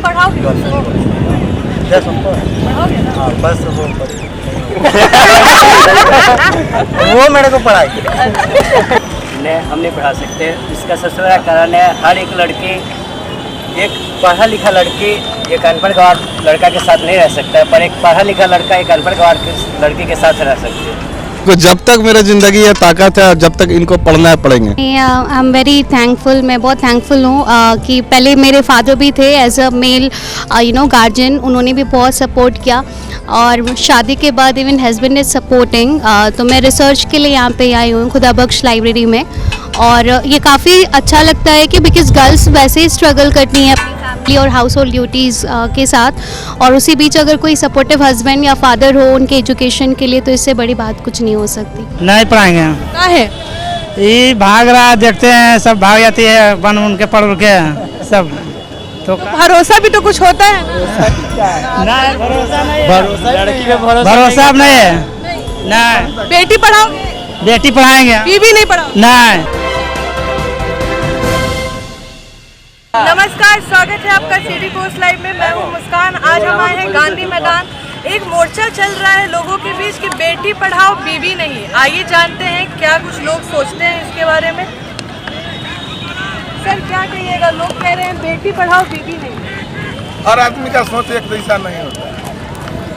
पढ़ाओगे जैसे उनको पढ़ाओगे ना? हाँ बस वो मेरे को पढ़ाई हम नहीं पढ़ा सकते। इसका सबसे बड़ा कारण है हर एक लड़की, एक पढ़ा लिखा लड़की एक अनपढ़ गंवार लड़का के साथ नहीं रह सकता है, पर एक पढ़ा लिखा लड़का एक अनपढ़ गंवार लड़की के साथ रह सकते हैं। तो जब तक मेरा ज़िंदगी है, ताकत है, जब तक इनको पढ़ना है पढ़ेंगे। आई एम वेरी थैंकफुल, मैं बहुत थैंकफुल हूँ कि पहले मेरे फादर भी थे एज अ मेल गार्जियन, उन्होंने भी बहुत सपोर्ट किया और शादी के बाद इवन हस्बैंड इज सपोर्टिंग। तो मैं रिसर्च के लिए यहाँ पे आई हूँ खुदा बख्श लाइब्रेरी में, और ये काफ़ी अच्छा लगता है कि बिकॉज गर्ल्स वैसे ही स्ट्रगल करती हैं अपनी फैमिली और हाउस होल्ड ड्यूटीज़ के साथ, और उसी बीच अगर कोई सपोर्टिव हस्बैंड या फादर हो उनके एजुकेशन के लिए, तो इससे बड़ी बात कुछ नहीं हो सकती। नहीं पढ़ाएंगे, क्या है ये भाग रहा है, देखते हैं सब भाग जाती है बन उन के पढ़ के सब। तो भरोसा भी तो कुछ होता है ना? नहीं भरोसा नहीं है, लड़की पे भरोसा अब नहीं है। नहीं बेटी पढ़ाओगे, बेटी पढ़ाएंगे, बीवी नहीं पढ़ाओगे? नहीं। नमस्कार, स्वागत है आपका सिटी पोस्ट लाइव में। मैं हूँ मुस्कान। आज हम आए हैं गांधी मैदान। एक मोर्चा चल रहा है लोगों के बीच कि बेटी पढ़ाओ बीवी नहीं। आइए जानते हैं क्या कुछ लोग सोचते हैं इसके बारे में। सर क्या कहिएगा, लोग कह रहे हैं बेटी पढ़ाओ बीवी नहीं। हर आदमी का सोच एक जैसा नहीं होता है।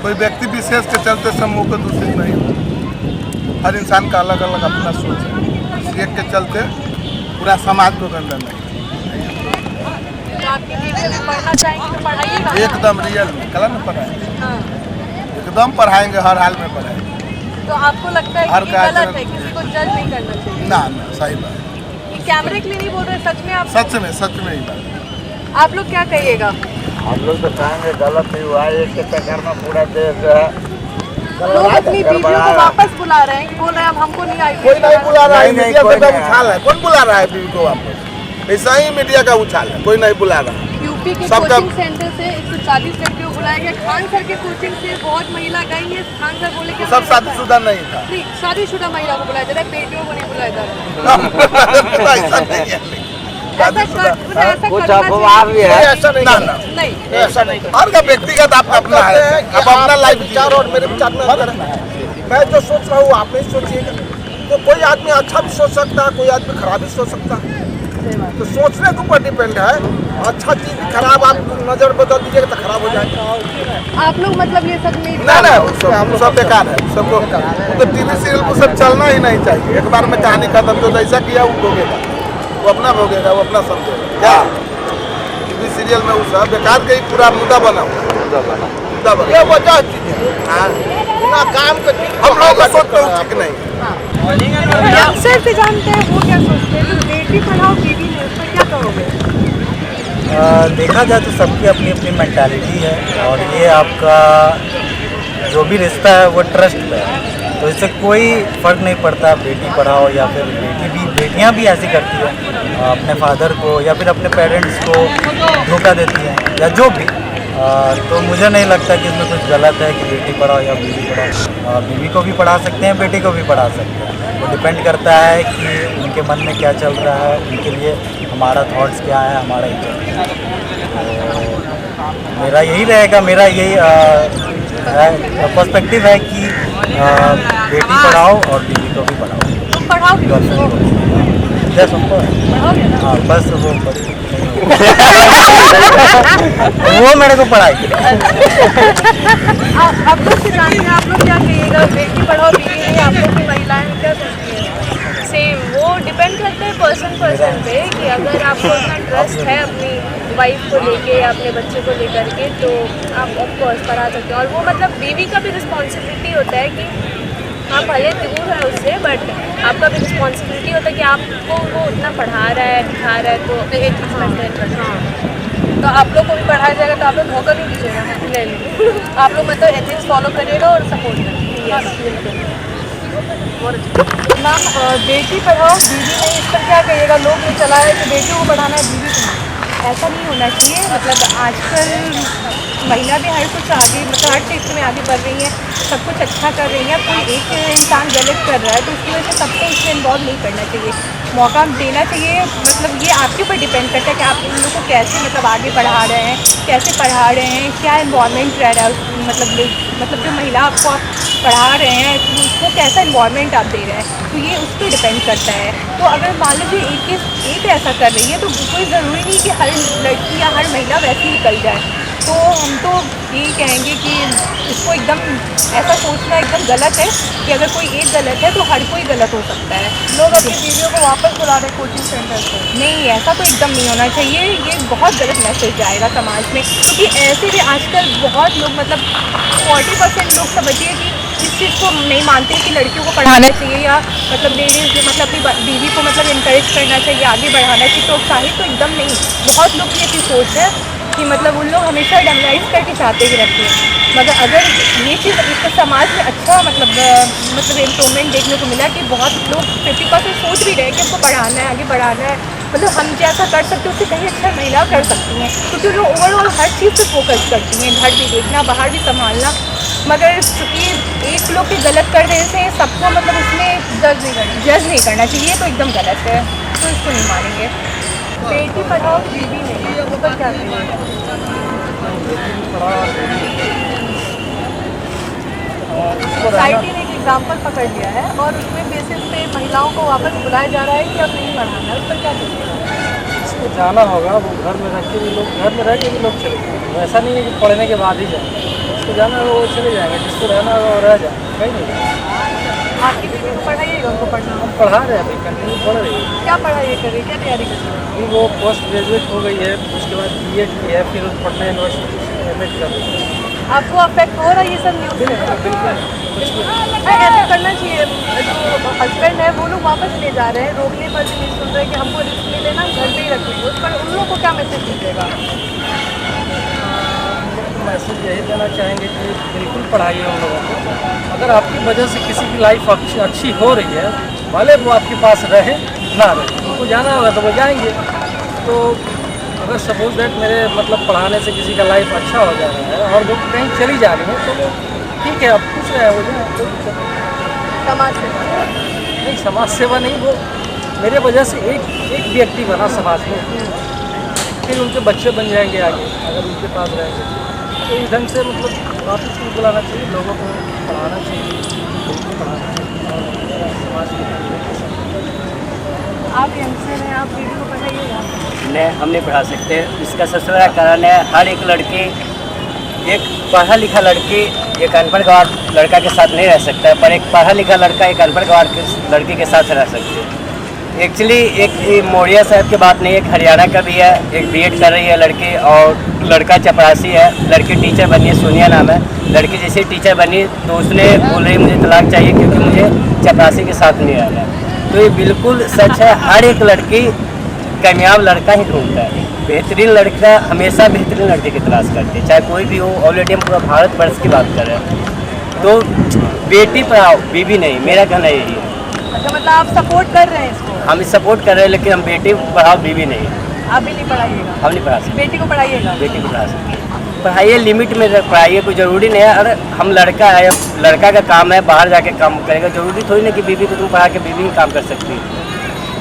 कोई व्यक्ति विशेष के चलते समूह को दूषित नहीं होता। हर इंसान का अलग अलग अपना सोच है, इस एक के चलते पूरा समाज को गंदा नहीं। तो आपकी बीवी को पढ़ना चाहेंगे तो पढ़ाइएगा। एकदम रियल में कल न पढ़ाएंगे, हाँ। एकदम पढ़ाएंगे, हर हाल में पढ़ाएंगे। तो आपको लगता है हर कि ये कार्य गलत है, किसी को जज नहीं करना चाहिए? ना सही बात, ये कैमरे के लिए नहीं बोल रहे, सच में आप सच में ही बात। आप लोग क्या कहिएगा? हम लोग तो कहेंगे गलत ही हुआ है, एक के चक्कर में पूरा देश जो है लोग अपनी बीवियों को वापस बुला रहे हैं कि बोल रहे हैं अब हमको नहीं आई। कोई नहीं बुला रहा है, नहीं, मीडिया कोई का नहीं। उछाल है। कौन बुला रहा है बीवी को वापस? ऐसा ही मीडिया का उछाल है, कोई नहीं बुला रहा है। यूपी के सबका- कोचिंग सेंटर से 140 लड़कियों को बुलाया गया। खान सर के कोचिंग से बहुत महिला गई है। खान सर बोले कि सब शादीशुदा नहीं था। नहीं, शादीशुदा महिला को बुलाया जा रहा है, बेटियों को नहीं बुलाया जा रहा है। ऐसा नहीं है, ऐसा कुछ करना अफवाह भी चाहिए। है। ऐसा नहीं करना। नहीं, ऐसा नहीं। हर का व्यक्तिगत आपका अपना है, आप अपना लाइफ विचार और मेरे विचार में अंतर है। मैं जो सोच रहा हूँ आप नहीं सोचिएगा। तो कोई आदमी अच्छा भी सोच सकता है, कोई आदमी खराब भी सोच सकता है। तो सोचने के ऊपर डिपेंड है। अच्छा चीज भी खराब, आप नजर बदल दीजिएगा तो खराब हो जाएगा। आप लोग मतलब ये सब नहीं ना सब बेकार है। सबको तो टीवी सीरियल को सब चलना ही नहीं चाहिए। एक बार में कहानी खत्म, तो जैसा किया वो भोगेगा, वो अपना भोगेगा, वो अपना समझेगा। क्या टीवी सीरियल में वो सब बेकार का ही पूरा मुद्दा बना हुआ। ये वजह चीज है काम का, हम लोग का सोच में ठीक नहीं। अक्सर से जानते हैं वो क्या सोचते हैं, तो बेटी पढ़ाओ बीवी नहीं, उस पर क्या कहोगे? देखा जाए तो सबकी अपनी अपनी मेंटालिटी है, और ये आपका जो भी रिश्ता है वो ट्रस्ट पे है। तो इससे कोई फ़र्क नहीं पड़ता बेटी पढ़ाओ या फिर बेटियां भी ऐसी करती है अपने फादर को या फिर अपने पेरेंट्स को धोखा देती हैं या जो भी। तो मुझे नहीं लगता कि इसमें कुछ गलत है कि बेटी पढ़ाओ या बीवी पढ़ाओ। बीवी को भी पढ़ा सकते हैं, बेटी को भी पढ़ा सकते हैं। वो डिपेंड करता है कि उनके मन में क्या चल रहा है, उनके लिए हमारा थॉट्स क्या है, हमारा इच्छा। तो मेरा यही रहेगा, मेरा यही पर्सपेक्टिव है कि बेटी पढ़ाओ और बीवी को भी पढ़ाओ। तुम पढ़ाओगे जैसे उनको पढ़ाओगे ना? हाँ बस वो मेरे को पढ़ाई। आप लोग से जानते हैं, आप लोग क्या कहिएगा, बेटी पढ़ाओ बीवी नहीं, आप लोग की महिलाएं क्या सोचती हैं? सेम, वो डिपेंड करता है पर्सन पे कि अगर आपको अपना ट्रस्ट है अपनी वाइफ को लेके या अपने बच्चे को लेकर के, तो आप ऑफकोर्स पढ़ा सकते हैं। और वो मतलब बीवी का भी रिस्पॉन्सिबिलिटी होता है कि आप भले दूर है उससे, बट आपका भी रिस्पॉन्सिबिलिटी होता है कि आपको वो उतना पढ़ा रहा है, दिखा रहा है, तो एक चीज़ मेंटेन करना। हाँ, तो आप लोग को भी पढ़ाया जाएगा तो आप लोग धोखा नहीं दीजिएगा। नहीं, आप लोग मतलब एथिक्स फॉलो करिएगा और सपोर्ट करिएगा। मैम, बेटी पढ़ाओ बीवी नहीं, इस पर क्या कहिएगा? लोग ये चला है कि बेटियों को पढ़ाना है बीवी को नहीं। ऐसा नहीं होना चाहिए। मतलब आजकल महिला भी हर कुछ आगे मतलब हर क्षेत्र में आगे बढ़ रही है, सब कुछ अच्छा कर रही है। कोई एक इंसान गलत कर रहा है तो उसकी वजह से सबको उसमें इन्वॉल्व नहीं करना चाहिए, मौका देना चाहिए। मतलब ये आपके ऊपर डिपेंड करता है कि आप उन लोगों को कैसे मतलब आगे बढ़ा रहे हैं, कैसे पढ़ा रहे हैं, क्या इन्वॉल्वमेंट रह रहा है मतलब जो महिला आपको आप पढ़ा रहे हैं उसको कैसा इन्वॉल्वमेंट आप दे रहे हैं, तो ये उस पर डिपेंड करता है। तो अगर मान लीजिए एक ऐसा कर रही है तो कोई ज़रूरी नहीं कि हर लड़की या हर महिला वैसी निकल जाए। तो हम तो यही कहेंगे कि इसको एकदम ऐसा सोचना एकदम गलत है कि अगर कोई एक गलत है तो हर कोई गलत हो सकता है। लोग अपनी बीवियों को वापस बुला रहे कोचिंग सेंटर से, नहीं ऐसा तो एकदम नहीं होना चाहिए। ये बहुत गलत मैसेज जाएगा समाज में, क्योंकि ऐसे भी आजकल बहुत लोग मतलब 40% लोग समझिए कि इस चीज़ को नहीं मानते कि लड़कियों को पढ़ाना चाहिए या मतलब लेडीज मतलब अपनी बीवी को मतलब इनकरेज करना चाहिए, आगे बढ़ाना चाहिए, प्रोत्साहित तो एकदम नहीं। बहुत लोग की ऐसी सोच है कि मतलब उन लोग हमेशा डेमोनाइज करके चाहते ही रहते हैं, मगर अगर ये चीज़ इसको समाज में अच्छा मतलब इम्प्रूवमेंट देखने को मिला कि बहुत लोग 50% सोच भी रहे हैं कि हमको पढ़ाना है, आगे बढ़ाना है, मतलब हम जैसा कर सकते हैं उससे कहीं अच्छा महिला कर सकती हैं, क्योंकि वो ओवरऑल हर चीज़ पे फोकस करती हैं, घर भी देखना, बाहर भी संभालना। मगर चूँकि एक लोग के गलत कर देने से सबको मतलब उसमें जज नहीं करना चाहिए, तो एकदम गलत है, तो इसको नहीं मानेंगे। बेटी पढ़ाओ बीवी नहीं, ऊपर क्या सोसाइटी ने एक एग्जाम्पल पकड़ लिया है और उसमें बेसिस पे महिलाओं को वापस बुलाया जा रहा है कि अब नहीं पढ़ाना है, उस पर क्या करिएगा? जिसको जाना होगा वो घर में रह के भी लोग घर में रह के भी लोग चले जाएंगे, ऐसा नहीं है कि पढ़ने के बाद ही जाएंगे। जिसको जाना होगा वो चले जाएंगे, जिसको रहना होगा वो रह जाएंगे, कहीं नहीं। आपकी बीवी को पढ़ाइएगा, उनको पढ़ना हम पढ़ा रहे हैं, अभी कंटिन्यू पढ़ रही है। क्या पढ़ाई कर रही है, क्या तैयारी कर रही है? अभी वो पोस्ट ग्रेजुएट हो गई है, उसके बाद BEd की है, फिर पटना यूनिवर्सिटी से MAd कर रही है। आपको अफेक्ट हो रहा है ये सब न्यूज़ से? बिल्कुल ऐसा करना चाहिए, जो हस्बैंड है वो लोग वापस ले जा रहे हैं, रोकने पर भी नहीं सुन रहे कि हमको रिस्क नहीं लेना, घर पे ही रख लेंगे, उस पर उन लोगों को क्या मैसेज दीजिएगा? मैसेज यही देना चाहेंगे कि बिल्कुल पढ़ाइए उन लोगों को। अगर आपकी वजह से किसी की लाइफ अच्छी हो रही है, भले वो आपके पास रहे ना रहे, उनको जाना होगा तो वो जाएंगे। तो अगर सपोज दैट मेरे मतलब पढ़ाने से किसी का लाइफ अच्छा हो जा रहा है और वो कहीं चली जा रही है तो वो ठीक है, अब खुश रहे, वो जाए। समाज सेवा नहीं, समाज सेवा नहीं, वो मेरे वजह से एक व्यक्ति बना समाज में, फिर उनके बच्चे बन जाएंगे आगे अगर उनके पास रहेंगे। तो इस ढंग से मतलब वापस नहीं बुलाना चाहिए, लोगों को पढ़ाना चाहिए, बिल्कुल पढ़ाना चाहिए और समाज में। आप यंगस्टर हैं, आप बीवी को पढ़ाइएगा? नहीं, हम नहीं पढ़ा सकते। इसका सबसे बड़ा कारण है हर एक लड़की, एक पढ़ा लिखा लड़की एक अनपढ़ गंवार लड़का के साथ नहीं रह सकता है, पर एक पढ़ा लिखा लड़का एक अनपढ़ गंवार लड़की के साथ रह सकते हैं। एक्चुअली एक मोरिया साहब की बात नहीं, एक हरियाणा का भी है, एक BEd कर रही है लड़की और लड़का चपरासी है, लड़की टीचर बनी है, सोनिया नाम है। लड़की जैसे टीचर बनी तो उसने बोल रही मुझे तलाक चाहिए क्योंकि मुझे चपरासी के साथ नहीं रहना है। तो ये बिल्कुल सच है, हर एक लड़की कामयाब लड़का ही ढूंढता है, बेहतरीन लड़का हमेशा बेहतरीन लड़के की तलाश करती है, चाहे कोई भी हो। ऑलरेडी हम पूरा भारतवर्ष की बात कर रहे हैं, तो बेटी पढ़ाओ बीवी नहीं, मेरा कहना यही है। अच्छा, मतलब आप सपोर्ट कर रहे हैं इसको? हम सपोर्ट कर रहे हैं, लेकिन हम बेटी पढ़ाओ बीवी नहीं, आप भी नहीं पढ़ाइएगा? हम नहीं पढ़ा सकते। बेटी को पढ़ाइएगा? बेटी को पढ़ा सकते, पढ़ाइए, लिमिट में पढ़ाइए, कोई ज़रूरी नहीं है। अरे हम लड़का है, लड़का का काम है बाहर जाके काम करेगा, जरूरी थोड़ी ना कि बीवी को तुम पढ़ा के बीवी ही काम कर सकती है।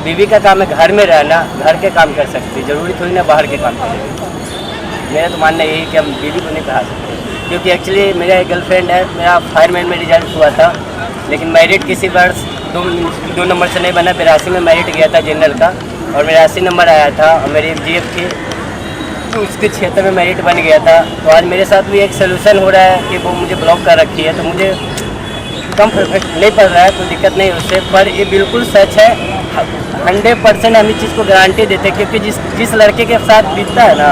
बीवी का काम है घर में रहना, घर के काम कर सकती है, ज़रूरी थोड़ी ना बाहर के काम करेगी। मेरा तो मानना यही कि हम बीवी को नहीं पढ़ा सकते, क्योंकि एक्चुअली मेरा एक गर्लफ्रेंड है, मेरा फायरमैन में रिजल्ट हुआ था, लेकिन मेरिट किसी वर्ष 2 नंबर से नहीं बना। 82 में मेरिट गया था जनरल का और मेरा 80 नंबर आया था, और मेरी GF थी तो उसके क्षेत्र में मेरिट बन गया था। तो आज मेरे साथ भी एक सोल्यूशन हो रहा है कि वो मुझे ब्लॉक कर रखी है, तो मुझे कम परफेक्ट नहीं पड़ रहा है, कोई दिक्कत नहीं उससे। पर ये बिल्कुल सच है, 100% हम इस चीज़ को गारंटी देते हैं, क्योंकि जिस लड़के के साथ बीतता है ना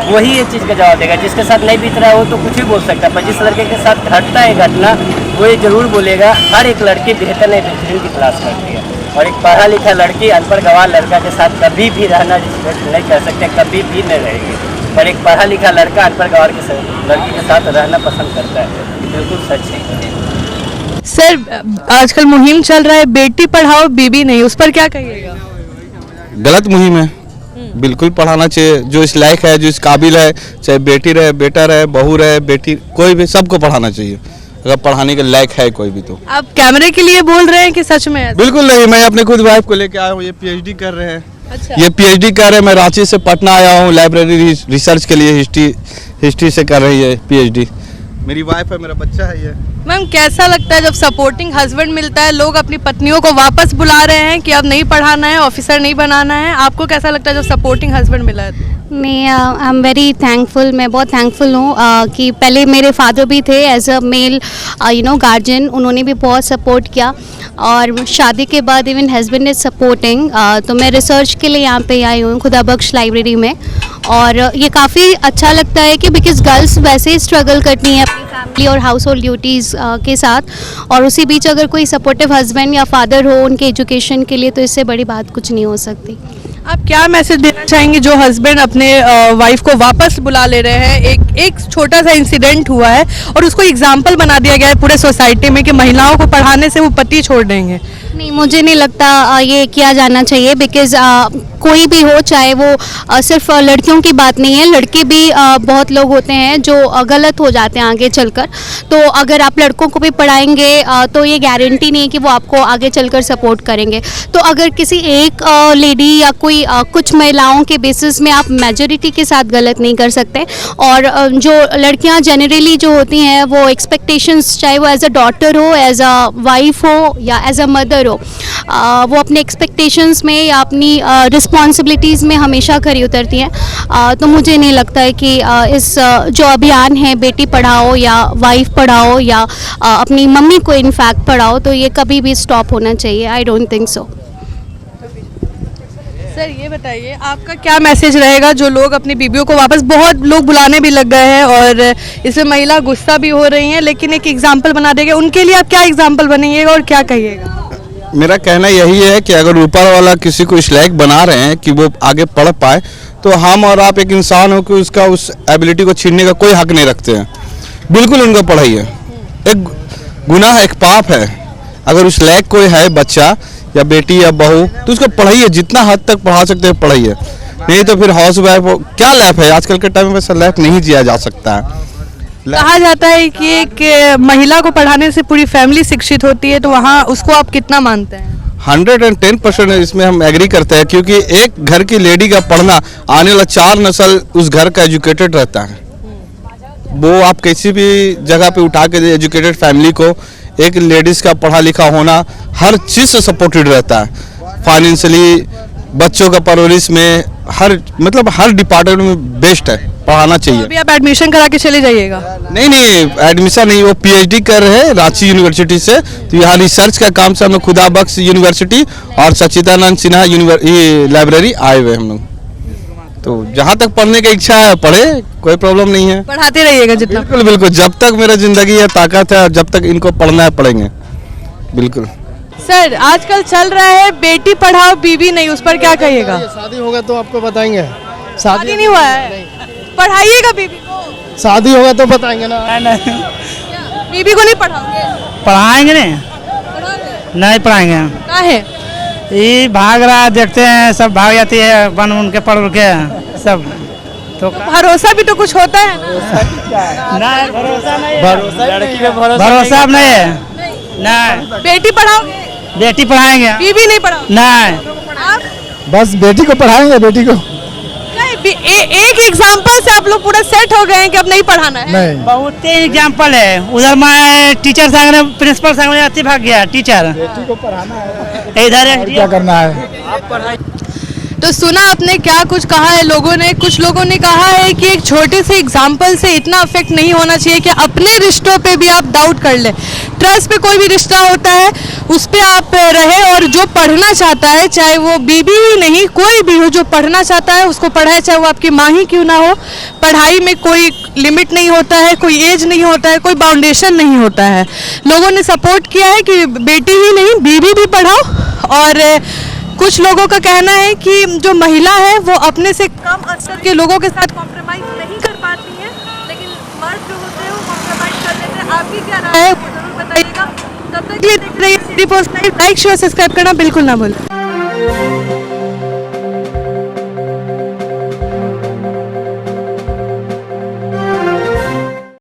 वही ये चीज़ का जवाब देगा। जिसके साथ नहीं बीत रहा है वो तो कुछ भी बोल सकता है, पर जिस लड़के के साथ घटता है घटना वो ये ज़रूर बोलेगा। हर एक लड़की बेहतर नहीं बेहतरीन की तलाश करती है, और एक पढ़ा लिखा लड़की अनपढ़ गंवार लड़का के साथ कभी भी रहना नहीं कर सकते, कभी भी नहीं रहेगी। पर एक पढ़ा लिखा लड़का अनपढ़ गंवार लड़की के साथ रहना पसंद करता है, बिल्कुल सच है। सर, आजकल मुहिम चल रहा है बेटी पढ़ाओ बीबी नहीं, उस पर क्या कहिएगा? गलत मुहिम है, बिल्कुल पढ़ाना चाहिए। जो इस लायक है, जो इस काबिल है, चाहे बेटी रहे, बेटा रहे, बहू रहे, बेटी, कोई भी, सबको पढ़ाना चाहिए अगर पढ़ाने के लायक है कोई भी। तो आप कैमरे के लिए बोल रहे हैं कि सच में? बिल्कुल नहीं, मैं अपने खुद वाइफ को लेके आया हूँ, ये पीएचडी कर रहे हैं। अच्छा। ये पीएचडी कर रहे हैं। मैं रांची से पटना आया हूँ, लाइब्रेरी रिसर्च के लिए, हिस्ट्री से कर रही है पीएचडी। मेरी वाइफ है, मेरा बच्चा है ये। मैम, कैसा लगता है जब सपोर्टिंग हस्बैंड मिलता है, लोग अपनी पत्नियों को वापस बुला रहे हैं कि अब नहीं पढ़ाना है, ऑफिसर नहीं बनाना है? आपको कैसा लगता है जब सपोर्टिंग हस्बैंड मिला है? मैं आई एम वेरी थैंकफुल, मैं बहुत थैंकफुल हूँ कि पहले मेरे फादर भी थे एज अ मेल गार्जियन, उन्होंने भी बहुत सपोर्ट किया, और शादी के बाद इवन हस्बैंड इज सपोर्टिंग। तो मैं रिसर्च के लिए यहाँ पे आई हूँ खुदा बख्श लाइब्रेरी में, और ये काफ़ी अच्छा लगता है कि बिकॉज गर्ल्स वैसे ही स्ट्रगल करती हैं अपनी फैमिली और हाउस होल्ड ड्यूटीज़ के साथ, और उसी बीच अगर कोई सपोर्टिव हस्बैंड या फादर हो उनके एजुकेशन के लिए, तो इससे बड़ी बात कुछ नहीं हो सकती। आप क्या मैसेज देना चाहेंगे जो हस्बैंड अपने वाइफ को वापस बुला ले रहे हैं? एक छोटा सा इंसिडेंट हुआ है और उसको एग्जाम्पल बना दिया गया है पूरे सोसाइटी में कि महिलाओं को पढ़ाने से वो पति छोड़ देंगे। नहीं, मुझे नहीं लगता ये किया जाना चाहिए, बिकॉज़ कोई भी हो, चाहे वो सिर्फ लड़कियों की बात नहीं है, लड़के भी बहुत लोग होते हैं जो गलत हो जाते हैं आगे चलकर। तो अगर आप लड़कों को भी पढ़ाएंगे तो ये गारंटी नहीं है कि वो आपको आगे चलकर सपोर्ट करेंगे। तो अगर किसी एक लेडी या कोई कुछ महिलाओं के बेसिस में आप मेजॉरिटी के साथ गलत नहीं कर सकते। और जो लड़कियां जनरली जो होती हैं वो एक्सपेक्टेशंस, चाहे वो एज अ डॉटर हो, एज अ वाइफ हो या एज अ मदर हो, वो अपने एक्सपेक्टेशंस में या अपनी रिस्पॉन्सिबिलिटीज़ में हमेशा खरी उतरती हैं। तो मुझे नहीं लगता है कि इस जो अभियान है बेटी पढ़ाओ या वाइफ पढ़ाओ या अपनी मम्मी को इनफैक्ट पढ़ाओ, तो ये कभी भी स्टॉप होना चाहिए। I don't think so. Sir, ये बताइए आपका क्या मैसेज रहेगा जो लोग अपनी बीवियों को वापस, बहुत लोग बुलाने भी लग गए हैं और इसमें महिला गुस्सा भी हो रही हैं, लेकिन एक एग्जाम्पल बना देंगे, उनके लिए आप क्या एग्जाम्पल बनेंगे और क्या कहिएगा? मेरा कहना यही है कि अगर ऊपर वाला किसी को इस लायक बना रहे हैं कि वो आगे पढ़ पाए, तो हम और आप एक इंसान हो कि उसका उस एबिलिटी को छीनने का कोई हक नहीं रखते हैं। बिल्कुल उनको पढ़ाइए। एक गुनाह है, एक पाप है। अगर उस लायक कोई है बच्चा या बेटी या बहू, तो उसको पढ़ाइए, जितना हद तक पढ़ा सकते हैं पढ़ाइए। नहीं तो फिर हाउस वाइफ हो, क्या लाइफ है आजकल के टाइम में, वैसा लाइफ नहीं जिया जा सकता है। कहा जाता है कि एक महिला को पढ़ाने से पूरी फैमिली शिक्षित होती है, तो वहाँ उसको आप कितना मानते हैं? 110% इसमें हम एग्री करते हैं, क्योंकि एक घर की लेडी का पढ़ना, आने वाला 4 नस्ल उस घर का एजुकेटेड रहता है। वो आप किसी भी जगह पे उठा के एजुकेटेड फैमिली को, एक लेडीज़ का पढ़ा लिखा होना हर चीज़ से सपोर्टेड रहता है। फाइनेंशियली, बच्चों का परवरिश में, मतलब हर डिपार्टमेंट में बेस्ट है, पढ़ाना चाहिए। अभी आप एडमिशन करा के चले जाइएगा? नहीं, एडमिशन नहीं, वो पीएचडी कर रहे हैं रांची यूनिवर्सिटी से। तो यहाँ रिसर्च का काम से हम लोग खुदा बख्श यूनिवर्सिटी और सच्चिदानंद सिन्हा लाइब्रेरी आए हुए हम लोग। तो जहाँ तक पढ़ने की इच्छा है पढ़े, कोई प्रॉब्लम नहीं है, पढ़ाते रहिएगा जितना। बिल्कुल बिल्कुल, जब तक मेरा जिंदगी है, ताकत है, और जब तक इनको पढ़ना है पढ़ेंगे, बिल्कुल। सर, आजकल चल रहा है बेटी पढ़ाओ बीवी नहीं, उस पर क्या कहिएगा? शादी होगा तो आपको बताएंगे। शादी नहीं हुआ है, पढ़ाइएगा बीवी को। शादी होगा तो बताएंगे ना। बीवी को नहीं पढ़ाओगे? पढ़ाएंगे नहीं पढ़ाएंगे। कहाँ है? ये भाग रहा है, देखते हैं सब भाग जाती है, बन उन के पढ़ के सब। तो भरोसा भी तो कुछ होता है ना? भरोसा नहीं, लड़की पे भरोसा अब नहीं है। नहीं, बेटी पढ़ाओगे? बेटी पढ़ाएंगे, बीवी नहीं पढ़ाओगे? नहीं। आप? बस बेटी को पढ़ाएंगे, बेटी को एक एग्जाम्पल से आप लोग पूरा सेट हो गए हैं कि अब नहीं पढ़ाना है? नहीं, बहुत एग्जाम्पल है। उधर मैं टीचर संग, प्रिंसिपल संग में भाग गया टीचर। बेटी को पढ़ाना है, इधर क्या करना है। तो सुना आपने क्या कुछ कहा है लोगों ने? कुछ लोगों ने कहा है कि एक छोटे से एग्जाम्पल से इतना अफेक्ट नहीं होना चाहिए कि अपने रिश्तों पे भी आप डाउट कर ले। ट्रस्ट पे कोई भी रिश्ता होता है, उस पे आप रहे, और जो पढ़ना चाहता है, चाहे वो बीबी ही नहीं कोई भी हो, जो पढ़ना चाहता है उसको पढ़ाए, चाहे वो आपकी माँ ही क्यों ना हो। पढ़ाई में कोई लिमिट नहीं होता है, कोई एज नहीं होता है, कोई बाउंडेशन नहीं होता है। लोगों ने सपोर्ट किया है कि बेटी ही नहीं बीबी भी पढ़ाओ। और कुछ लोगों का कहना है कि जो महिला है वो अपने से कम स्तर के लोगों के साथ कॉम्प्रोमाइज़ नहीं कर पाती है, लेकिन मर्द जो होते हैं वो कॉम्प्रोमाइज़ कर लेते हैं। आपकी क्या राय है, वो जरूर बताइएगा। तब तक के लिए देख रहिए city post live. Like share subscribe करना बिल्कुल ना भूलें।